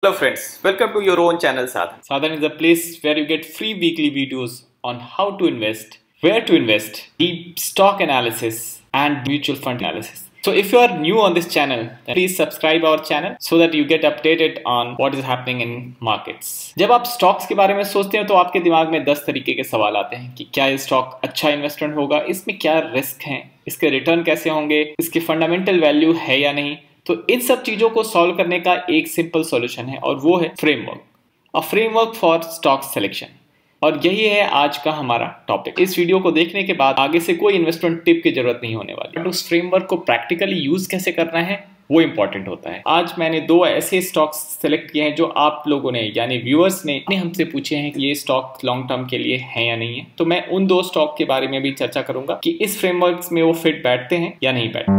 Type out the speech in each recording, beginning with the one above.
Hello friends, welcome to your own channel Sadhan. Sadhan is a place where you get free weekly videos on how to invest, where to invest, deep stock analysis and mutual fund analysis. So if you are new on this channel, then please subscribe our channel so that you get updated on what is happening in markets. जब आप stocks के बारे में सोचते हैं तो आपके दिमाग में 10 तरीके के सवाल आते हैं कि क्या ये स्टॉक अच्छा इन्वेस्टमेंट होगा, इसमें क्या रिस्क हैं, इसके रिटर्न कैसे होंगे, इसकी फंडामेंटल वैल्यू है या नहीं। तो इन सब चीजों को सॉल्व करने का एक सिंपल सॉल्यूशन है और वो है framework, a framework for stock selection. और यही है आज का हमारा टॉपिक। इस वीडियो को देखने के बाद आगे से कोई इन्वेस्टमेंट टिप की जरूरत नहीं होने वाली, बट उस फ्रेमवर्क को प्रैक्टिकली यूज कैसे करना है वो इंपॉर्टेंट होता है। आज मैंने 2 ऐसे स्टॉक्स सेलेक्ट किए हैं जो आप लोगों ने यानी व्यूअर्स ने हमसे पूछे हैं कि ये स्टॉक लॉन्ग टर्म के लिए है या नहीं है। तो मैं उन 2 स्टॉक के बारे में भी चर्चा करूंगा कि इस फ्रेमवर्क में वो फिट बैठते हैं या नहीं बैठते।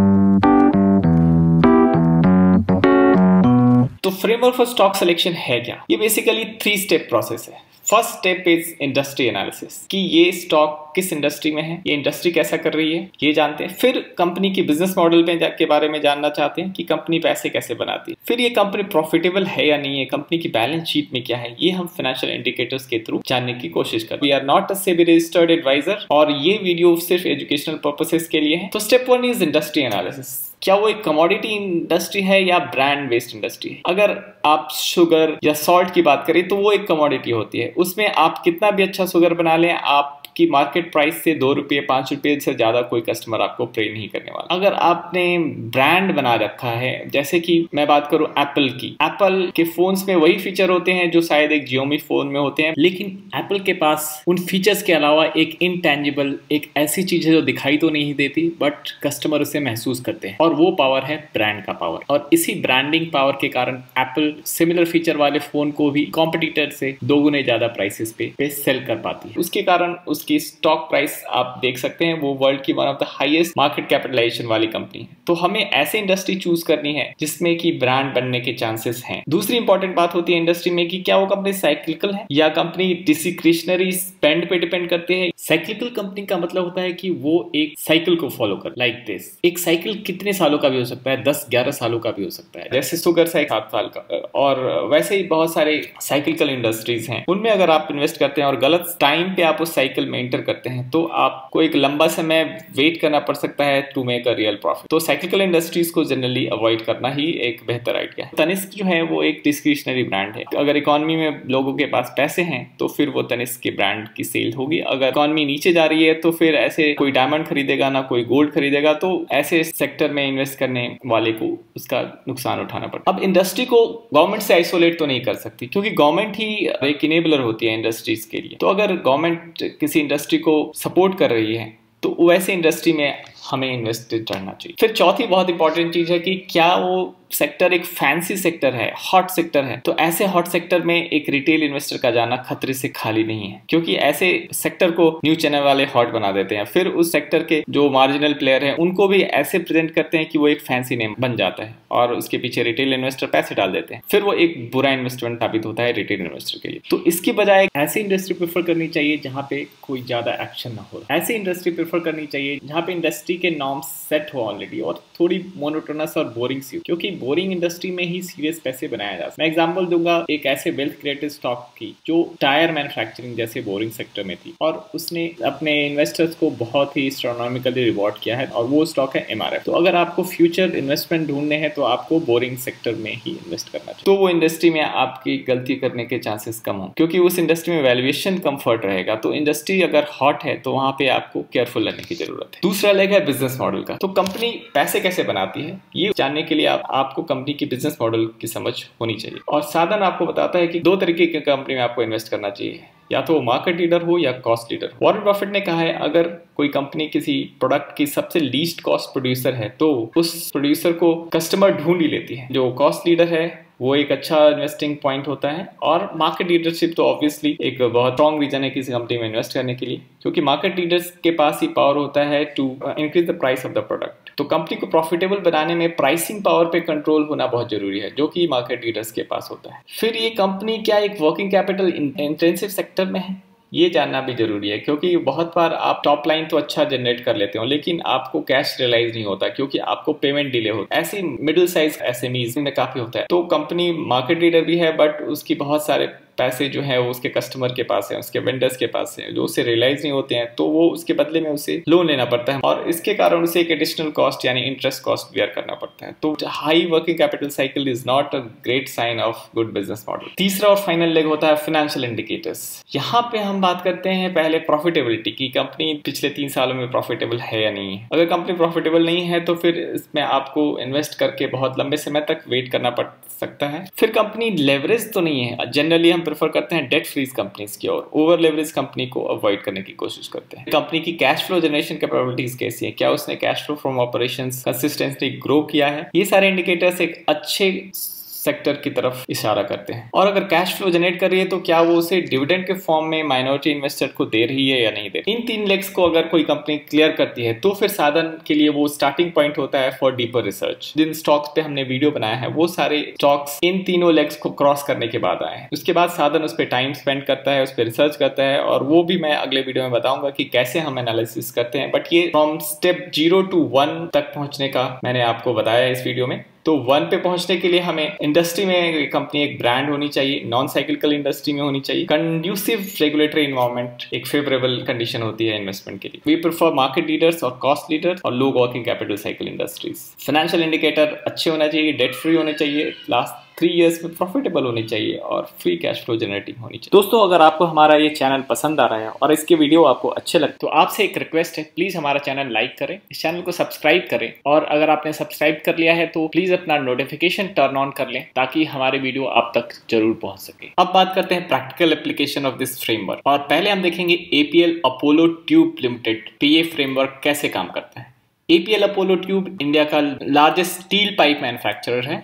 तो फ्रेमवर्क फॉर स्टॉक सिलेक्शन है क्या? ये बेसिकली 3 स्टेप प्रोसेस है। First step is industry analysis कि ये स्टॉक किस इंडस्ट्री में है, ये इंडस्ट्री कैसा कर रही है, ये जानते हैं। फिर कंपनी की बिजनेस मॉडल के बारे में जानना चाहते हैं कि कंपनी पैसे कैसे बनाती है। फिर ये कंपनी प्रॉफिटेबल है या नहीं है, कंपनी की बैलेंस शीट में क्या है, ये हम फाइनेंशियल इंडिकेटर्स के थ्रू जानने की कोशिश करते हैं। We are not a SEBI registered advisor और ये वीडियो सिर्फ एजुकेशनल पर्पसेस के लिए है। तो स्टेप 1 इज इंडस्ट्री एनालिसिस। क्या वो एक कमोडिटी इंडस्ट्री है या ब्रांड बेस्ड इंडस्ट्री है? अगर आप शुगर या सॉल्ट की बात करें तो वो एक कमोडिटी होती है। उसमें आप कितना भी अच्छा शुगर बना लें, आपकी मार्केट प्राइस से 2 रुपये 5 रुपये से ज्यादा कोई कस्टमर आपको पे नहीं करने वाला। अगर आपने ब्रांड बना रखा है, जैसे कि मैं बात करूं एप्पल की, एप्पल के फोन्स में वही फीचर होते हैं जो शायद एक जियोमी फोन में होते हैं, लेकिन एप्पल के पास उन फीचर्स के अलावा एक इनटेंजिबल, एक ऐसी चीज है जो दिखाई तो नहीं देती बट कस्टमर उसे महसूस करते हैं, और वो पावर है ब्रांड का पावर। और इसी ब्रांडिंग पावर के कारण एप्पल सिमिलर फीचर वाले फोन को भी कॉम्पिटिटर से 2 गुने ज्यादा प्राइसेस पे सेल कर पाती है। उसके कारण उसकी स्टॉक प्राइस आप देख सकते हैं, वो वर्ल्ड की one of the highest market capitalisation वाली कंपनी है। तो हमें ऐसे इंडस्ट्री चूज करनी है जिसमें कि ब्रांड बनने के चांसेस हैं। दूसरी इंपॉर्टेंट बात होती है इंडस्ट्री में कि क्या वो कंपनी साइक्लिकल है या कंपनी डिस्क्रिशनरी स्पेंड पे डिपेंड करते हैं। साइक्लिकल कंपनी का मतलब होता है कि वो एक साइकिल को फॉलो कर, लाइक दिस। एक साइकिल कितने सालों का भी हो सकता है, 10-11 सालों का भी हो सकता है, जैसे शुगर 7 साल का। और वैसे ही बहुत सारे साइक्लिकल इंडस्ट्रीज हैं, उनमें अगर आप इन्वेस्ट करते हैं और गलत टाइम पे आप उस साइकिल में एंटर करते हैं तो आपको एक लंबा समय वेट करना पड़ सकता है to make a real profit. तो साइक्लिकल इंडस्ट्रीज को जनरली अवॉइड करना ही एक बेहतर आइडिया है। तनिष्क जो है वो एक डिस्क्रिशनरी ब्रांड है। अगर इकोनॉमी में लोगों के पास पैसे हैं तो फिर वो तनिष्क के ब्रांड की सेल होगी। अगर इकोनॉमी नीचे जा रही है तो फिर ऐसे कोई डायमंड खरीदेगा ना कोई गोल्ड खरीदेगा, तो ऐसे सेक्टर में इन्वेस्ट करने वाले को उसका नुकसान उठाना पड़ता है। अब इंडस्ट्री को गवर्नमेंट से आइसोलेट तो नहीं कर सकती क्योंकि गवर्नमेंट ही एक इनेबलर होती है इंडस्ट्रीज के लिए। तो अगर गवर्नमेंट किसी इंडस्ट्री को सपोर्ट कर रही है तो वैसे इंडस्ट्री में हमें इन्वेस्टेड रहना चाहिए। फिर चौथी बहुत इंपॉर्टेंट चीज है कि क्या वो सेक्टर एक फैंसी सेक्टर है, हॉट सेक्टर है। तो ऐसे हॉट सेक्टर में एक रिटेल इन्वेस्टर का जाना खतरे से खाली नहीं है, क्योंकि ऐसे सेक्टर को न्यूज चैनल वाले हॉट बना देते हैं। फिर उस सेक्टर के जो मार्जिनल प्लेयर हैं उनको भी ऐसे प्रेजेंट करते हैं कि वो एक फैंसी नेम बन जाता है और उसके पीछे रिटेल इन्वेस्टर पैसे डाल देते हैं। फिर वो एक बुरा इन्वेस्टमेंट साबित होता है रिटेल इन्वेस्टर के लिए। तो इसकी बजाय ऐसी इंडस्ट्री प्रेफर करनी चाहिए जहां पे कोई ज्यादा एक्शन ना हो। ऐसी इंडस्ट्री प्रेफर करनी चाहिए जहां पे इंडस्ट्री के नॉर्म्स सेट हो ऑलरेडी और थोड़ी मोनोटोनस और बोरिंग सी हो, क्योंकि बोरिंग इंडस्ट्री में ही सीरियस पैसे बनाया जा सकता है। मैं एग्जांपल दूंगा एक ऐसे वेल्थ क्रिएटिव स्टॉक की जो टायर मैन्युफैक्चरिंग जैसे बोरिंग सेक्टर में थी और उसने अपने इन्वेस्टर्स को बहुत ही एस्ट्रोनॉमिकली रिवॉर्ड किया है, और वो स्टॉक है MRF। तो अगर आपको फ्यूचर इन्वेस्टमेंट ढूंढने हैं तो आपको बोरिंग सेक्टर में ही इन्वेस्ट करना चाहिए। तो वो इंडस्ट्री में आपकी गलती करने के चांसेस कम हो, क्योंकि उस इंडस्ट्री में वैल्यूएशन कंफर्ट रहेगा। तो इंडस्ट्री अगर हॉट है तो वहां पे आपको केयरफुल रहने की जरूरत है। दूसरा लेग है बिजनेस मॉडल का। तो कंपनी पैसे कैसे बनाती है ये जानने के लिए आपको कंपनी की बिजनेस मॉडल की समझ होनी चाहिए। और साधन आपको बताता है कि 2 तरीके की कंपनी में आपको इन्वेस्ट करना चाहिए, या तो मार्केट लीडर हो या कॉस्ट लीडर हो। वॉरेन बफेट ने कहा है अगर कोई कंपनी किसी प्रोडक्ट की सबसे लीस्ट कॉस्ट प्रोड्यूसर है तो उस प्रोड्यूसर को कस्टमर ढूंढ ही लेती है। जो कॉस्ट लीडर है वो एक अच्छा इन्वेस्टिंग पॉइंट होता है। और मार्केट लीडरशिप तो ऑब्वियसली एक बहुत स्ट्रॉन्ग रीजन है किसी कंपनी में इन्वेस्ट करने के लिए, क्योंकि मार्केट लीडर्स के पास ही पावर होता है to increase the price of the product. तो कंपनी को प्रॉफिटेबल बनाने में प्राइसिंग पावर पे कंट्रोल होना बहुत जरूरी है, जो कि मार्केट लीडर्स के पास होता है। फिर ये कंपनी क्या एक वर्किंग कैपिटल इंटेंसिव सेक्टर में है ये जानना भी जरूरी है, क्योंकि बहुत बार आप टॉप लाइन तो अच्छा जनरेट कर लेते हो लेकिन आपको कैश रियलाइज नहीं होता क्योंकि आपको पेमेंट डिले होता है। ऐसी मिडिल साइज एसएमईज में काफी होता है। तो कंपनी मार्केट लीडर भी है बट उसकी बहुत सारे पैसे जो है वो उसके कस्टमर के पास है, उसके वेंडर्स के पास है, जो उसे रियलाइज नहीं होते हैं, तो वो उसके बदले में उसे लोन लेना पड़ता है और इसके कारण उसे एक एडिशनल कॉस्ट यानी इंटरेस्ट कॉस्ट बियर करना पड़ता है। तो high working capital cycle is not a great sign of good business model. तीसरा और फाइनल लेग होता है फाइनेंशियल इंडिकेटर्स। यहाँ पे हम बात करते हैं पहले प्रॉफिटेबिलिटी की, कंपनी पिछले 3 सालों में प्रॉफिटेबल है या नहीं है। अगर कंपनी प्रॉफिटेबल नहीं है तो फिर इसमें आपको इन्वेस्ट करके बहुत लंबे समय तक वेट करना पड़ सकता है। फिर कंपनी लेवरेज तो नहीं है, जनरली हम प्रेफर करते हैं डेट फ्रीज कंपनीज की और ओवर लेवरेज कंपनी को अवॉइड करने की कोशिश करते हैं। कंपनी की कैश फ्लो जनरेशन कैपेबिलिटीज कैसी है, क्या उसने cash flow from operations consistently grow किया है, ये सारे इंडिकेटर्स एक अच्छे सेक्टर की तरफ इशारा करते हैं। और अगर कैश फ्लो जनरेट कर रही है तो क्या वो उसे डिविडेंड के फॉर्म में माइनॉरिटी इन्वेस्टर को दे रही है या नहीं दे रही। इन 3 लेग्स को अगर कोई कंपनी क्लियर करती है तो फिर साधन के लिए वो स्टार्टिंग पॉइंट होता है फॉर डीपर रिसर्च। जिन स्टॉक्स पे हमने वीडियो बनाया है वो सारे स्टॉक्स इन तीनों लेग्स को क्रॉस करने के बाद आए हैं। उसके बाद साधन उस पर टाइम स्पेंड करता है, उस पर रिसर्च करता है और वो भी मैं अगले वीडियो में बताऊंगा कि कैसे हम एनालिसिस करते हैं। बट ये फ्रॉम स्टेप 0 to 1 तक पहुंचने का मैंने आपको बताया इस वीडियो में। तो 1 पे पहुंचने के लिए हमें इंडस्ट्री में कंपनी एक ब्रांड होनी चाहिए, नॉन साइक्लिकल इंडस्ट्री में होनी चाहिए, कंड्यूसिव रेगुलेटरी एनवायरनमेंट एक फेवरेबल कंडीशन होती है इन्वेस्टमेंट के लिए। वी प्रेफर मार्केट लीडर्स और कॉस्ट लीडर्स और low working capital cycle industries. Financial indicator अच्छे होना चाहिए, डेट फ्री होने चाहिए, लास्ट 3 इयर्स में प्रॉफिटेबल होनी चाहिए और फ्री कैश फ्लो जनरेटिंग होनी चाहिए। दोस्तों, अगर आपको हमारा ये चैनल पसंद आ रहा है और इसके वीडियो आपको अच्छे लगते तो आपसे एक रिक्वेस्ट है, प्लीज हमारा चैनल लाइक करें, इस चैनल को सब्सक्राइब करें और अगर आपने सब्सक्राइब कर लिया है तो प्लीज अपना नोटिफिकेशन टर्न ऑन कर लें ताकि हमारे वीडियो आप तक जरूर पहुंच सके। अब बात करते हैं practical application of this framework और पहले हम देखेंगे एपीएल अपोलो ट्यूब लिमिटेड पे ये फ्रेमवर्क कैसे काम करता है। एपीएल अपोलो ट्यूब इंडिया का लार्जेस्ट स्टील पाइप मैन्युफैक्चरर है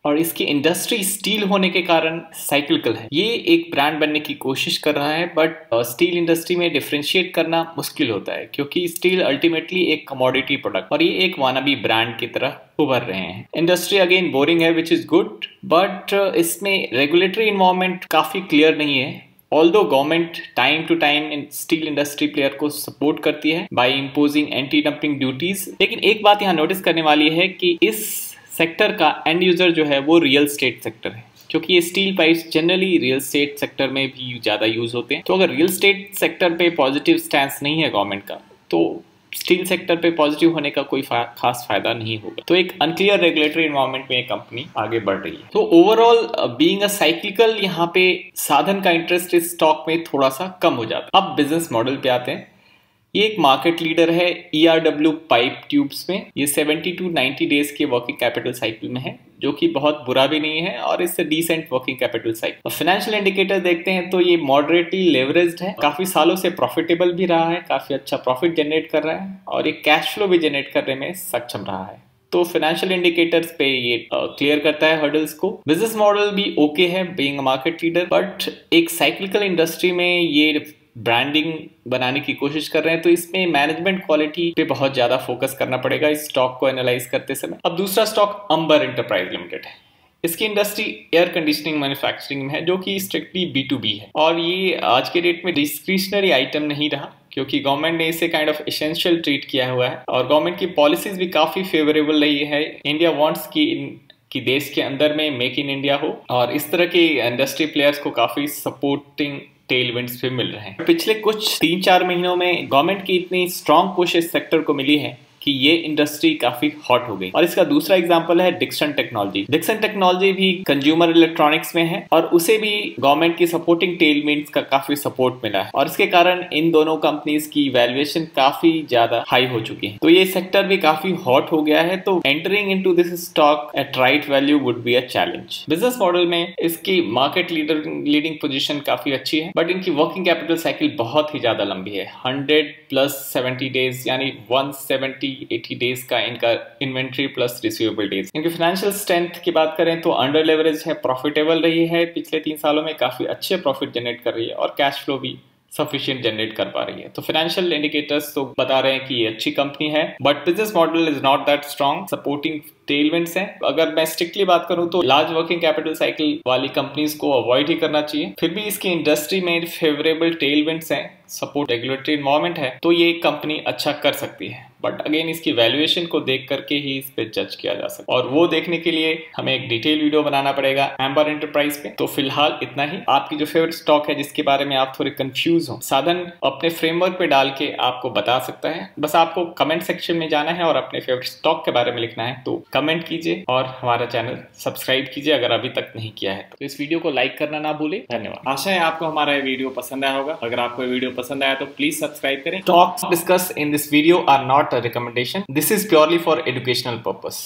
और इसकी इंडस्ट्री स्टील होने के कारण साइक्लिकल है। ये एक ब्रांड बनने की कोशिश कर रहा है बट स्टील इंडस्ट्री में डिफरेंशिएट करना मुश्किल होता है क्योंकि स्टील अल्टीमेटली एक कमोडिटी प्रोडक्ट और ये एक वानाबी ब्रांड की तरह उभर रहे हैं। इंडस्ट्री अगेन बोरिंग है विच इज गुड बट इसमें रेगुलेटरी इन्वायरमेंट काफी क्लियर नहीं है। Although government time to time in steel industry player को सपोर्ट करती है by imposing anti dumping duties, लेकिन एक बात यहाँ नोटिस करने वाली है कि इस सेक्टर का एंड यूजर जो है वो रियल स्टेट सेक्टर है क्योंकि ये steel pipes generally real estate sector में भी ज्यादा यूज होते हैं। तो अगर रियल स्टेट सेक्टर पे पॉजिटिव स्टैंस नहीं है गवर्नमेंट का तो स्टील सेक्टर पे पॉजिटिव होने का कोई खास फायदा नहीं होगा। तो एक अनक्लियर रेगुलेटरी एनवायरनमेंट में एक कंपनी आगे बढ़ रही है। तो ओवरऑल बीइंग अ साइक्लिकल यहाँ पे साधन का इंटरेस्ट इस स्टॉक में थोड़ा सा कम हो जाता है। अब बिजनेस मॉडल पे आते हैं। ये एक मार्केट लीडर है ERW पाइप ट्यूब्स में। ये 70 to 90 डेज के वर्किंग कैपिटल साइकिल में है जो कि बहुत बुरा भी नहीं है और इससे decent working capital cycle. Financial indicator देखते हैं तो ये मॉडरेटली लेवरेज्ड है, काफी सालों से प्रॉफिटेबल भी रहा है, काफी अच्छा प्रॉफिट जनरेट कर रहा है और ये कैश फ्लो भी जनरेट करने में सक्षम रहा है। तो फाइनेंशियल इंडिकेटर्स पे ये क्लियर करता है हर्डल्स को। बिजनेस मॉडल भी ओके है being a market leader but एक साइक्लिकल इंडस्ट्री में ये ब्रांडिंग बनाने की कोशिश कर रहे हैं तो इसमें मैनेजमेंट क्वालिटी पे बहुत ज्यादा फोकस करना पड़ेगा इस स्टॉक को एनालाइज करते समय। अब दूसरा स्टॉक अंबर एंटरप्राइज लिमिटेड है। इसकी इंडस्ट्री एयर कंडीशनिंग मैन्युफैक्चरिंग में है जो कि स्ट्रिक्टली B2B है और ये आज के डेट में डिस्क्रिशनरी आइटम नहीं रहा क्योंकि गवर्नमेंट ने इसे काइंड ऑफ एसेंशियल ट्रीट किया हुआ है और गवर्नमेंट की पॉलिसीज भी काफी फेवरेबल रही है। इंडिया वांट्स कि देश के अंदर में मेक इन इंडिया हो और इस तरह के इंडस्ट्री प्लेयर्स को काफी सपोर्टिंग टेलविंड्स भी मिल रहे हैं। पिछले कुछ 3-4 महीनों में गवर्नमेंट की इतनी स्ट्रांग पुश इस सेक्टर को मिली है कि ये इंडस्ट्री काफी हॉट हो गई और इसका दूसरा एग्जांपल है डिक्सन टेक्नोलॉजी। डिक्सन टेक्नोलॉजी भी कंज्यूमर इलेक्ट्रॉनिक्स में है और उसे भी गवर्नमेंट की सपोर्टिंग टेलविंड्स का काफी सपोर्ट मिला है और इसके कारण इन दोनों कंपनीज की वैल्यूएशन काफी ज्यादा हाई हो चुकी है। तो ये सेक्टर भी काफी हॉट हो गया है तो entering into this stock at right value would be a challenge. Business model में इसकी मार्केट लीडिंग पोजीशन काफी अच्छी है बट इनकी वर्किंग कैपिटल साइकिल बहुत ही ज्यादा लंबी है। 100+70 डेज यानी 170-80 डेज का इनका इन्वेंट्री प्लस रिसीवेबल डेज। इनकी फाइनेंशियल स्ट्रेंथ की बात करें तो अंडर लेवरेज है, प्रॉफिटेबल रही है, पिछले 3 सालों में काफी अच्छे प्रॉफिट जनरेट कर रही है और कैश फ्लो भी सफिशिएंट जनरेट कर पा रही है। तो फाइनेंशियल इंडिकेटर्स तो बता रहे हैं कि ये अच्छी कंपनी है, but business model is not that strong. Supporting tailwinds हैं। अगर मैं स्ट्रिक्टली बात करूं तो लार्ज वर्किंग कैपिटल साइकिल वाली कंपनीज को अवॉइड ही करना चाहिए। फिर भी इसकी इंडस्ट्री में फेवरेबल टेलविंड्स हैं, सपोर्ट रेगुलेटरी एनवायरनमेंट है, तो ये कंपनी अच्छा कर सकती है। बट अगेन इसकी वैल्यूएशन को देख करके ही इस पे जज किया जा सकता है, और वो देखने के लिए हमें एक डिटेल वीडियो बनाना पड़ेगा एम्बर एंटरप्राइज पे। तो फिलहाल इतना ही। आपकी जो फेवरेट स्टॉक है जिसके बारे में आप थोड़े कंफ्यूज हो, साधन अपने फ्रेमवर्क पे डाल के आपको बता सकता है। बस आपको कमेंट सेक्शन में जाना है और अपने फेवरेट स्टॉक के बारे में लिखना है। तो कमेंट कीजिए और हमारा चैनल सब्सक्राइब कीजिए अगर अभी तक नहीं किया है। तो इस वीडियो को लाइक करना ना भूले। धन्यवाद। आशा है आपको हमारा ये वीडियो पसंद आया होगा। अगर आपको ये वीडियो पसंद आया तो प्लीज सब्सक्राइब करें। Stocks discussed in this video are not a recommendation. This is purely for educational purpose.